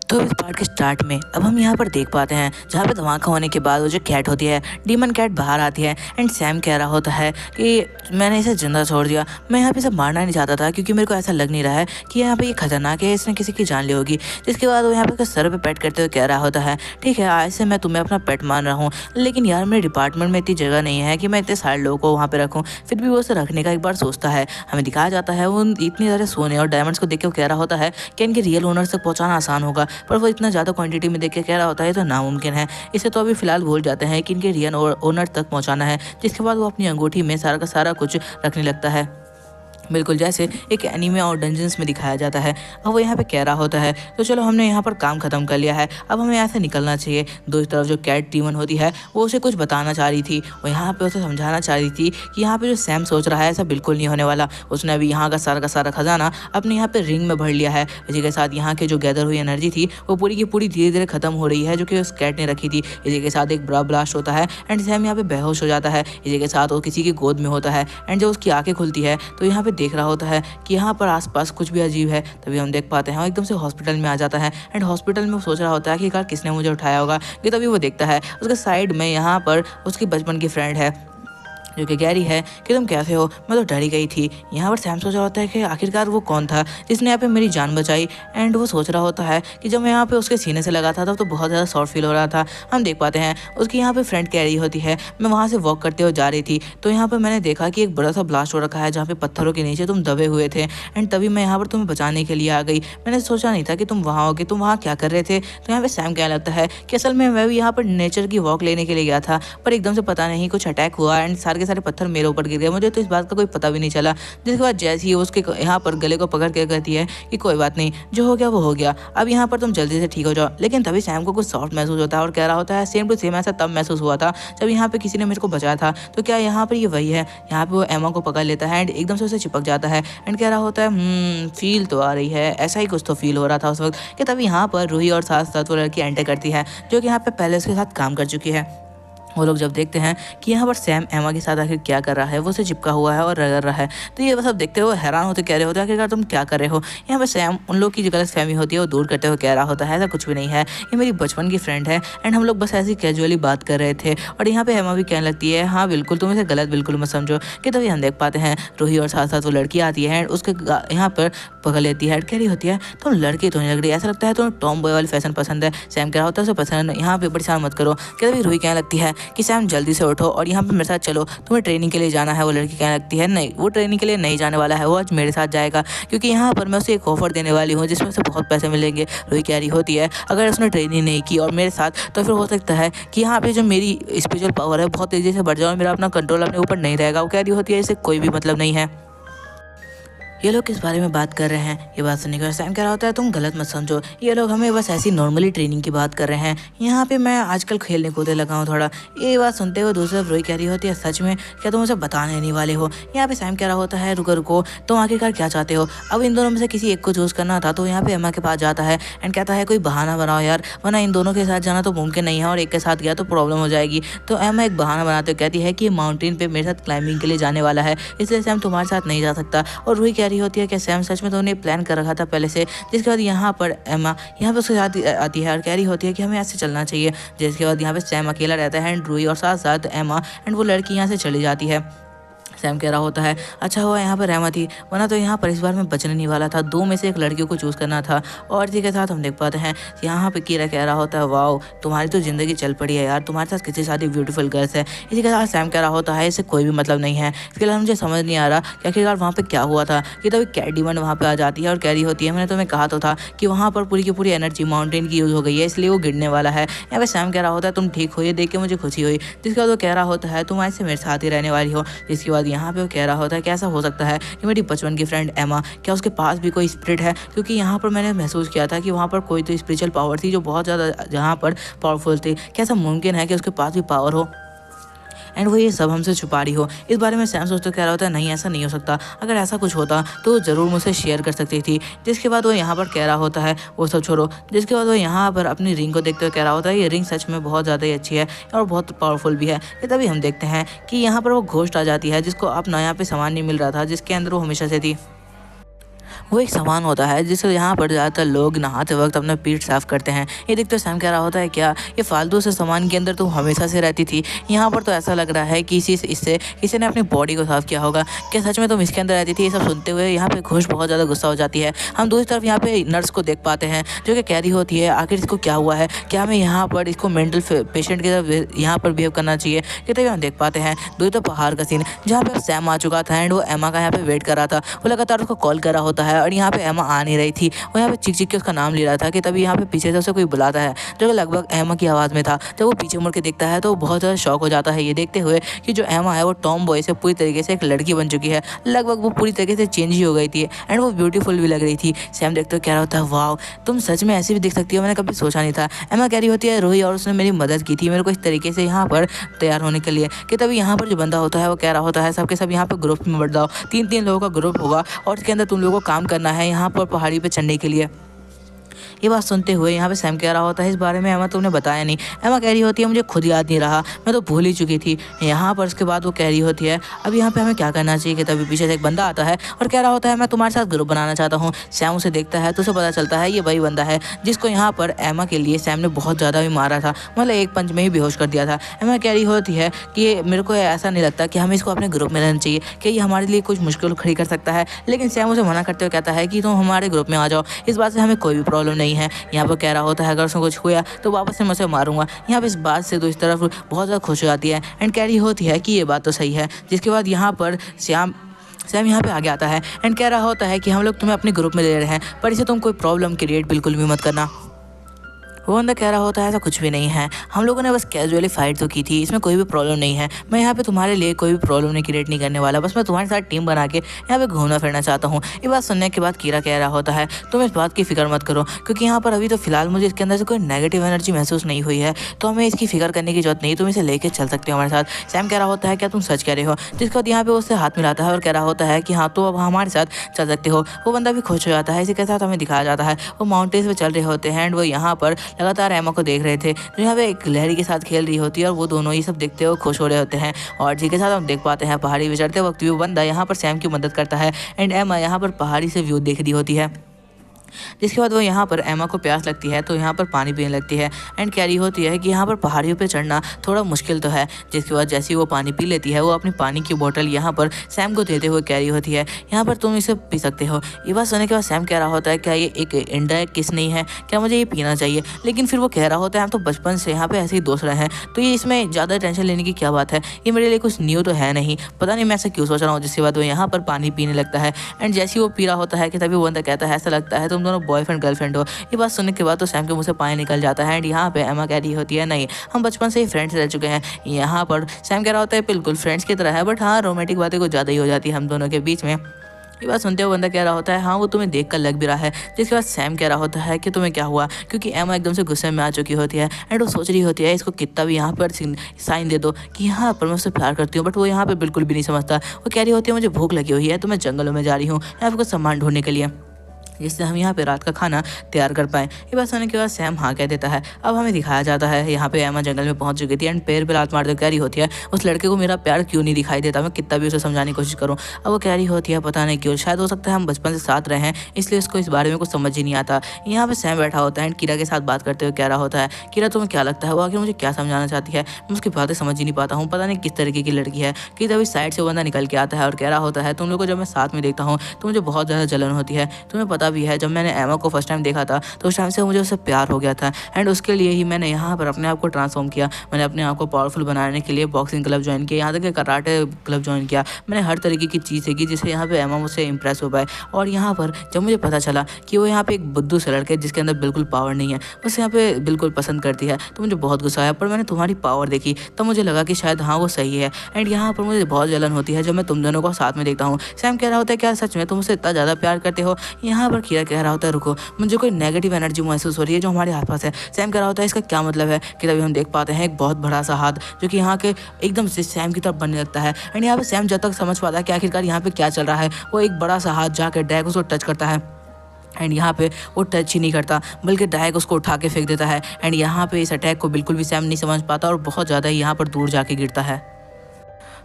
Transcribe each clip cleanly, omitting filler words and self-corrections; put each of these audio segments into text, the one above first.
तो इस पार्ट के स्टार्ट में अब हम यहाँ पर देख पाते हैं जहाँ पे धमाका होने के बाद वो जो कैट होती है, डीमन कैट बाहर आती है एंड सैम कह रहा होता है कि मैंने इसे जिंदा छोड़ दिया, मैं यहाँ पे इसे मारना नहीं चाहता था क्योंकि मेरे को ऐसा लग नहीं रहा है कि यहाँ पे ये खतरनाक है, इसने किसी की जान ली होगी। जिसके बाद वो यहाँ पे उसके सर पे पेट करते हुए कह रहा होता है ठीक है, आज से मैं तुम्हें अपना पेट मान रहा हूँ, लेकिन यार मेरे डिपार्टमेंट में इतनी जगह नहीं है कि मैं इतने सारे लोगों को वहाँ पे रखूँ। फिर भी वो उसे रखने का एक बार सोचता है। हमें दिखाया जाता है वो इतनी सारे सोने और डायमंड्स को देख के वो कह रहा होता है कि इनके रियल ओनर्स तक पहुँचाना आसान होगा, पर वो इतना ज़्यादा क्वांटिटी में देख के कह रहा होता है तो नामुमकिन है। इसे तो अभी फिलहाल भूल जाते हैं कि इनके रियल ओनर तक पहुंचाना है। जिसके बाद वो अपनी अंगूठी में सारा का सारा कुछ रखने लगता है, बिल्कुल जैसे एक एनीमे और डंजन्स में दिखाया जाता है। अब वो यहाँ पे कह रहा होता है तो चलो हमने यहाँ पर काम खत्म कर लिया है, अब हमें यहाँ से निकलना चाहिए। दूसरी तरफ जो कैट डीमन होती है वो उसे कुछ बताना चाह रही थी, वो यहाँ पे उसे समझाना चाह रही थी कि यहाँ पे जो सैम सोच रहा है ऐसा बिल्कुल नहीं होने वाला। उसने अभी यहाँ का सारा खजाना अपने यहाँ पे रिंग में भर लिया है। इसी के साथ यहाँ के जो गैदर हुई एनर्जी थी वो पूरी की पूरी धीरे धीरे खत्म हो रही है जो कि उस कैट ने रखी थी। इसी के साथ एक बड़ा ब्लास्ट होता है एंड सैम यहाँ पे बेहोश हो जाता है। इसी के साथ वो किसी की गोद में होता है एंड जब उसकी आंखें खुलती है तो यहाँ पे देख रहा होता है कि यहाँ पर आसपास कुछ भी अजीब है। तभी हम देख पाते हैं वो एकदम से हॉस्पिटल में आ जाता है एंड हॉस्पिटल में वो सोच रहा होता है कि यार किसने मुझे उठाया होगा। कि तभी वो देखता है उसके साइड में यहाँ पर उसकी बचपन की फ्रेंड है जो कि गैरी है कि तुम कैसे हो, मैं तो डर ही गई थी। यहाँ पर सैम सोच रहा होता है कि आखिरकार वो कौन था जिसने यहाँ पे मेरी जान बचाई। एंड वो सोच रहा होता है कि जब मैं यहाँ पे उसके सीने से लगा था तब तो बहुत ज़्यादा सॉफ्ट फील हो रहा था। हम देख पाते हैं उसकी यहाँ पे फ्रेंड कैरी होती है। मैं वहाँ से वॉक करते हुए जा रही थी तो यहाँ पर मैंने देखा कि एक बड़ा सा ब्लास्ट हो रखा है जहाँ पे पत्थरों के नीचे तुम दबे हुए थे एंड तभी मैं यहाँ पर तुम्हें बचाने के लिए आ गई। मैंने सोचा नहीं था कि तुम वहाँ होगे, तुम वहाँ क्या कर रहे थे। तो यहाँ पे सैम कहने लगता है कि असल में मैं भी यहाँ पर नेचर की वॉक लेने के लिए गया था, पर एकदम से पता नहीं कुछ अटैक हुआ एंड सारे के सारे पत्थर मेरे ऊपर गिर गया, मुझे तो इस बात का कोई पता भी नहीं चला। जिसके बाद जैसे ही उसके यहाँ पर गले को पकड़ के कहती है कि कोई बात नहीं, जो हो गया वो हो गया, अब यहाँ पर तुम जल्दी से ठीक हो जाओ। लेकिन तभी सैम को कुछ सॉफ्ट महसूस होता है और कह रहा होता है सेम टू सेम ऐसा तब महसूस हुआ था जब यहाँ पे किसी ने मेरे को बचाया था। तो क्या यहाँ पर ये वही है। यहाँ पे वो एमा को पकड़ लेता है एंड एकदम से उसे चिपक जाता है एंड कह रहा होता है फील तो आ रही है, ऐसा ही कुछ तो फील हो रहा था उस वक्त। कि तभी यहाँ पर रूही और साथ साथ वो लड़की एंटर करती है जो कि यहाँ पे पहले उसके साथ काम कर चुकी है। वो लोग जब देखते हैं कि यहाँ पर सैम एमा के साथ आखिर क्या कर रहा है, वो उसे चिपका हुआ है और रगड़ रहा है, तो ये सब देखते हुए हैरान होते कह रहे होते हैं आखिरकार तुम क्या कर रहे हो। यहाँ पर सैम उन लोग की जो गलतफहमी होती है वो दूर करते हुए कह रहा होता है ऐसा कुछ भी नहीं है, ये मेरी बचपन की फ्रेंड है एंड हम लोग बस ऐसी कैजुअली बात कर रहे थे। और यहाँ पे एमा भी कहने लगती है हाँ बिल्कुल, तुम इसे गलत बिल्कुल मत समझो। कि तभी हम देख पाते हैं रूही और साथ साथ वो लड़की आती है एंड उसके यहाँ पर पकड़ लेती है। कह रही होती है तुम लड़की तो नहीं लग रही, ऐसा लगता है तुम्हें टॉम बॉय वाली फैशन पसंद है। सैम कह रहा होता है उसे पसंद, यहाँ पे परेशान मत करो। कि तभी रूही कहने लगती है कि सैम जल्दी से उठो और यहाँ पे मेरे साथ चलो, तुम्हें ट्रेनिंग के लिए जाना है। वो लड़की कहने लगती है नहीं, वो ट्रेनिंग के लिए नहीं जाने वाला है, वो आज मेरे साथ जाएगा क्योंकि यहाँ पर मैं उसे एक ऑफर देने वाली हूँ जिसमें उसे बहुत पैसे मिलेंगे। रूही कह रही होती है अगर उसने ट्रेनिंग नहीं की और मेरे साथ तो फिर हो सकता है कि यहाँ पे जो मेरी स्पिरिचुअल पावर है बहुत तेज़ी से बढ़ जाए और मेरा अपना कंट्रोल अपने ऊपर नहीं रहेगा। वो कह रही होती है इससे कोई भी मतलब नहीं है। ये लोग किस बारे में बात कर रहे हैं। ये बात सुनने के बाद सैम कह रहा होता है तुम गलत मत समझो, ये लोग हमें बस ऐसी नॉर्मली ट्रेनिंग की बात कर रहे हैं, यहाँ पे मैं आजकल खेलने कूदने लगा हूँ थोड़ा। ये बात सुनते हुए दूसरी तरफ रोई कह रही होती है सच में, क्या तुम उसे बताने नहीं वाले हो। यहाँ पे सैम कह रहा होता है रुको रुको, तुम आखिरकार क्या चाहते हो। अब इन दोनों में से किसी एक को चूज करना था। तो यहाँ पे एमा के पास जाता है एंड कहता है कोई बहाना बनाओ यार, वरना इन दोनों के साथ जाना तो मुमकिन नहीं है और एक के साथ गया तो प्रॉब्लम हो जाएगी। तो एमा एक बहाना बनाते हुए कहती है कि ये माउंटेन पे मेरे साथ क्लाइंबिंग के लिए जाने वाला है, इसलिए सैम तुम्हारे साथ नहीं जा सकता। और रूही कह रही होती है कि सैम सच में तो उन्हें प्लान कर रखा था पहले से। जिसके बाद यहाँ पर एमा यहाँ पे उसके साथ आती है और कह रही होती है कि हमें ऐसे चलना चाहिए। जिसके बाद यहाँ पे सैम अकेला रहता है एंड रूही और साथ साथ एमा एंड वो लड़की यहाँ से चली जाती है। सैम कह रहा होता है अच्छा हुआ यहाँ पर रहमा थी, वरना तो यहाँ पर इस बार में बचने नहीं वाला था, दो में से एक लड़कियों को चूज़ करना था। और इसी के साथ हम देख पाते हैं यहाँ पे कीरा कह रहा होता है वाओ तुम्हारी तो ज़िंदगी चल पड़ी है यार, तुम्हारे साथ कितनी सारी ब्यूटीफुल गर्ल्स है। इसी के साथ सैम कह रहा होता है इससे कोई भी मतलब नहीं है। फिलहाल मुझे समझ नहीं आ रहा कि आखिरकार वहाँ पर क्या हुआ था। कि तभी कैट डीमन वहाँ पर आ जाती है और कह रही होती है मैंने तुम्हें कहा तो था कि वहाँ पर पूरी की पूरी एनर्जी माउंटेन की यूज़ हो गई है, इसलिए वो गिरने वाला है। यहाँ पर सैम कह रहा होता है तुम ठीक हो, ये देख के मुझे खुशी हुई। जिसके बाद वो कह रहा होता है तुम ऐसे मेरे साथ ही रहने वाली हो। जिसके बाद यहाँ पे वो कह रहा होता है कैसा हो सकता है कि मेरी बचपन की फ्रेंड एमा, क्या उसके पास भी कोई स्पिरिट है। क्योंकि यहाँ पर मैंने महसूस किया था कि वहाँ पर कोई तो स्पिरिचुअल पावर थी जो बहुत ज़्यादा जहाँ पर पावरफुल थी। कैसा मुमकिन है कि उसके पास भी पावर हो एंड वो ये सब हमसे छुपा रही हो। इस बारे में सैम सोचते कह रहा होता है नहीं ऐसा नहीं हो सकता, अगर ऐसा कुछ होता तो ज़रूर मुझसे शेयर कर सकती थी। जिसके बाद वो यहाँ पर कह रहा होता है वो सब छोड़ो। जिसके बाद वो यहाँ पर अपनी रिंग को देखते हुए कह रहा होता है ये रिंग सच में बहुत ज़्यादा ही अच्छी है और बहुत पावरफुल भी है। कि तभी हम देखते हैं कि यहाँ पर वो घोस्ट आ जाती है जिसको अब नया पे सामान नहीं मिल रहा था जिसके अंदर वो हमेशा से थी। वो एक सामान होता है जिससे यहाँ पर ज़्यादातर लोग नहाते वक्त अपना पीठ साफ करते हैं। ये देखते सैम कह रहा होता है क्या ये फालतू से सामान के अंदर तो हमेशा से रहती थी, यहाँ पर तो ऐसा लग रहा है कि इससे किसी ने अपनी बॉडी को साफ किया होगा, क्या सच में तुम इसके अंदर रहती थी? ये सब सुनते हुए यहाँ पे खुश बहुत ज़्यादा गुस्सा हो जाती है। हम दूसरी तरफ यहाँ पे नर्स को देख पाते हैं जो कि कह रही होती है आखिर इसको क्या हुआ है, क्या हमें यहाँ पर इसको मेंटल पेशेंट की तरफ यहाँ पर बिहेव करना चाहिए। कि तभी हम देख पाते हैं दूसरी तरफ पहाड़ का सीन जहाँ पे सैम आ चुका था एंड वो एमा का यहाँ पे वेट कर रहा था। वो लगातार उसको कॉल कर रहा होता है और यहाँ पे एमा आ नहीं रही थी। वो यहाँ पे चिक चिक के उसका नाम ले रहा था कि तभी यहाँ पे पीछे से उसे कोई बुलाता है जो कि लगभग एमा की आवाज़ में था। जब वो पीछे मुड़ के देखता है तो बहुत ज़्यादा शॉक हो जाता है ये देखते हुए कि जो एमा है वो टॉम बॉय से पूरी तरीके से एक लड़की बन चुकी है। लगभग वो पूरी तरीके से चेंज ही हो गई थी एंड वो ब्यूटीफुल भी लग रही थी। सैम देखते हुए कह रहा होता है वाह तुम सच में ऐसी भी दिख सकती हो, मैंने कभी सोचा नहीं था। एमा कह रही होती है रोही और उसने मेरी मदद की थी मेरे को इस तरीके से यहाँ पर तैयार होने के लिए। कि तभी यहाँ पर जो बंदा होता है वो कह रहा होता है सबके सब यहाँ पर ग्रुप में बढ़ जाओ, 3-3 लोगों का ग्रुप होगा और इसके अंदर तुम लोगों को काम करना है यहाँ पर पहाड़ी पे चढ़ने के लिए। ये बात सुनते हुए यहाँ पे सैम कह रहा होता है इस बारे में एमा तुमने बताया नहीं। एमा कह रही होती है मुझे खुद याद नहीं रहा, मैं तो भूल ही चुकी थी। यहाँ पर उसके बाद वो कह रही होती है अब यहाँ पे हमें क्या करना चाहिए। कि तभी पीछे से एक बंदा आता है और कह रहा होता है मैं तुम्हारे साथ ग्रुप बनाना चाहता हूँ। सैम उसे देखता है तो उसे पता चलता है ये वही बंदा है जिसको यहाँ पर एमा के लिए सैम ने बहुत ज़्यादा भी मारा था, मतलब एक पंच में ही बेहोश कर दिया था। एमा कह रही होती है कि मेरे को ऐसा नहीं लगता कि हमें इसको अपने ग्रुप में रहना चाहिए, कि ये हमारे लिए कुछ मुश्किल खड़ी कर सकता है। लेकिन सैम उसे मना करते हुए कहता है कि तुम हमारे ग्रुप में आ जाओ, इस बात से हमें कोई भी प्रॉब्लम नहीं है। यहाँ पर कह रहा होता है अगर उसमें कुछ हुआ तो वापस से मैं उसे मारूंगा। यहाँ पे इस बात से तो इस तरफ बहुत ज़्यादा खुश हो जाती है एंड कह रही होती है कि ये बात तो सही है। जिसके बाद यहाँ पर सैम यहाँ पे आगे आता है एंड कह रहा होता है कि हम लोग तुम्हें अपने ग्रुप में ले रहे हैं पर इसे तुम कोई प्रॉब्लम क्रिएट बिल्कुल भी मत करना। वो बंदा कह रहा होता है ऐसा कुछ भी नहीं है, हम लोगों ने बस कैजुअली फाइट तो की थी, इसमें कोई भी प्रॉब्लम नहीं है। मैं यहाँ पे तुम्हारे लिए कोई भी प्रॉब्लम नहीं क्रिएट नहीं करने वाला, बस मैं तुम्हारे साथ टीम बना के यहाँ पे घूमना फिरना चाहता हूँ। ये बात सुनने के बाद कीरा कह रहा होता है तुम इस बात की फिक्र मत करो क्योंकि यहाँ पर अभी तो फिलहाल मुझे इसके अंदर से कोई नेगेटिव एनर्जी महसूस नहीं हुई है, तो हमें इसकी फिक्र करने की जरूरत नहीं, तुम इसे लेके चल सकते हो हमारे साथ। सैम कह रहा होता है क्या तुम सच कह रहे हो? जिसके बाद यहाँ पे उससे हाथ मिलाता है और कह रहा होता है कि हाँ तो अब हमारे साथ चल सकते हो। वो बंदा भी खुश हो जाता है। इसी के साथ हमें दिखाया जाता है वो माउंटेन्स पे चल रहे होते हैं एंड वो यहाँ पर लगातार एमा को देख रहे थे जो यहाँ पे एक लहरी के साथ खेल रही होती है और वो दोनों ये सब देखते हुए खुश हो रहे होते हैं। और जिसके साथ हम देख पाते हैं पहाड़ी पे चढ़ते वक्त भी वो बंदा यहाँ पर सैम की मदद करता है एंड एमा यहाँ पर पहाड़ी से व्यू देख रही होती है। जिसके बाद वो यहाँ पर एमा को प्यास लगती है तो यहाँ पर पानी पीने लगती है एंड कह रही होती है कि यहाँ पर पहाड़ियों पे चढ़ना थोड़ा मुश्किल तो है। जिसके बाद जैसे ही वो पानी पी लेती है वो अपनी पानी की बोतल यहाँ पर सैम को देते हुए कह रही होती है यहाँ पर तुम इसे पी सकते हो। ये बात सुनने के बाद सैम कह रहा होता है क्या ये एक इनडायरेक्ट किस नहीं है, क्या मुझे ये पीना चाहिए? लेकिन फिर वो कह रहा होता है हम तो बचपन से यहाँ पे ऐसे ही दोस्त रहे हैं तो ये इसमें ज़्यादा टेंशन लेने की क्या बात है, ये मेरे लिए कुछ न्यू तो है नहीं, पता नहीं मैं ऐसा क्यों सोच रहा हूँ। जिसके बाद वो यहाँ पर पानी पीने लगता है एंड जैसे ही वो पी रहा होता है कि तभी वो बंदा कहता है ऐसा लगता है तुम दोनों बॉयफ्रेंड गर्लफ्रेंड हो। ये बात सुनने के बाद तो सैम के मुंह से पानी निकल जाता है एंड यहाँ पे एमा कह रही होती है नहीं हम बचपन से ही फ्रेंड्स रह चुके हैं। यहाँ पर सैम कह रहा होता है बिल्कुल फ्रेंड्स की तरह है बट हाँ रोमांटिक बातें कुछ ज़्यादा ही हो जाती है हम दोनों के बीच में। ये बात सुनते हुए बंदा कह रहा होता है हाँ वो तुम्हें देख कर लग भी रहा है। जिसके बाद सैम कह रहा होता है कि तुम्हें क्या हुआ, क्योंकि एमा एकदम से गुस्से में आ चुकी होती है एंड वो सोच रही होती है इसको कितना भी यहाँ पर साइन दे दो कि यहाँ पर मैं उससे प्यार करती हूँ, बट वो यहाँ पर बिल्कुल भी नहीं समझता। वो कह रही होती है मुझे भूख लगी हुई है तो मैं जंगलों में जा रही हूँ यहाँ पर कुछ सामान ढूंढने के लिए जिससे हम यहाँ पे रात का खाना तैयार कर पाएँ। ये बात सुनने के बाद सैम हाँ कह देता है। अब हमें दिखाया जाता है यहाँ पे एमा जंगल में पहुँच चुकी थी एंड पैर पे लात मारते कह रही होती है उस लड़के को मेरा प्यार क्यों नहीं दिखाई देता, मैं कितना भी उसे समझाने की कोशिश करूँ। अब वो कह रही होती है पता नहीं क्यों, शायद हो सकता है हम बचपन से साथ रहे हैं इसलिए उसको इस बारे में कुछ समझ ही नहीं आता। यहाँ पे सैम बैठा होता है एंड कीरा के साथ बात करते हुए कह रहा होता है कीरा तुम्हें क्या लगता है वो आखिर मुझे क्या समझाना चाहती है, मैं उसकी बातें समझ ही नहीं पाता हूँ, पता नहीं किस तरीके की लड़की है। कि तभी साइड से वो बंदा निकल के आता है और कह रहा होता है तुम लोग को जब मैं साथ में देखता हूँ तो मुझे बहुत ज़्यादा जलन होती है। तुम्हें पता भी है जब मैंने एमा को फर्स्ट टाइम देखा था तो उस टाइम से मुझे उससे प्यार हो गया था एंड उसके लिए ही मैंने यहाँ पर अपने आप को ट्रांसफॉर्म किया। मैंने अपने आप को पावरफुल बनाने के लिए बॉक्सिंग क्लब ज्वाइन किया, यहाँ तक कि कराटे क्लब ज्वाइन किया। मैंने हर तरीके की चीज़ सीखी जिससे यहाँ पे एमा मुझसे इंप्रेस हो पाए। और यहाँ पर जब मुझे पता चला कि वो यहाँ पे एक बुद्धू से लड़के जिसके अंदर बिल्कुल पावर नहीं है उसे यहाँ पे बिल्कुल पसंद करती है तो मुझे बहुत गुस्सा आया। पर मैंने तुम्हारी पावर देखी तब मुझे लगा कि शायद हाँ वो सही है एंड यहाँ पर मुझे बहुत जलन होती है जब मैं तुम दोनों को साथ में देखता हूँ। सैम कह रहा होता है क्या सच में तुम उसे इतना ज़्यादा प्यार करते हो? यहाँ पर कीरा कह रहा होता है रुको मुझे कोई नेगेटिव एनर्जी महसूस हो रही है जो हमारे आसपास है। सैम कह रहा होता है इसका क्या मतलब है? कि तभी हम देख पाते हैं एक बहुत बड़ा सा हाथ जो कि यहाँ के एकदम से सैम की तरफ बनने लगता है एंड यहाँ पे सैम जब तक समझ पाता है कि आखिरकार यहाँ पे क्या चल रहा है वो एक बड़ा सा हाथ जाकर डैग उसको टच करता है एंड यहाँ पे वो टच ही नहीं करता बल्कि डैग उसको उठा के फेंक देता है एंड यहाँ पे इस अटैक को बिल्कुल भी सैम नहीं समझ पाता और बहुत ज़्यादा यहाँ पर दूर जाके गिरता है।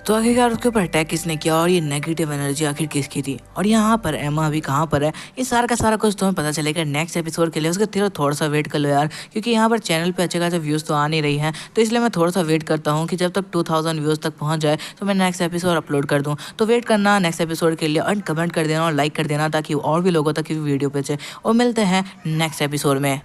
तो आखिरकार उसके ऊपर अटैक किसने किया और ये नेगेटिव एनर्जी आखिर किसकी थी और यहाँ पर एमा अभी कहाँ पर है, ये सारा का सारा कुछ तुम्हें पता चलेगा नेक्स्ट एपिसोड के लिए। उसके थोड़ा सा वेट कर लो यार, क्योंकि यहाँ पर चैनल पे अच्छे खासे व्यूज़ तो आ नहीं रही हैं, तो इसलिए मैं थोड़ा सा वेट करता हूँ कि जब तक 2000 व्यूज़ तक पहुँच जाए तो मैं नेक्स्ट एपिसोड अपलोड कर दूँ। तो वेट करना नेक्स्ट एपिसोड के लिए और कमेंट कर देना और लाइक कर देना ताकि और भी लोगों तक वीडियो पहुंचे। और मिलते हैं नेक्स्ट एपिसोड में।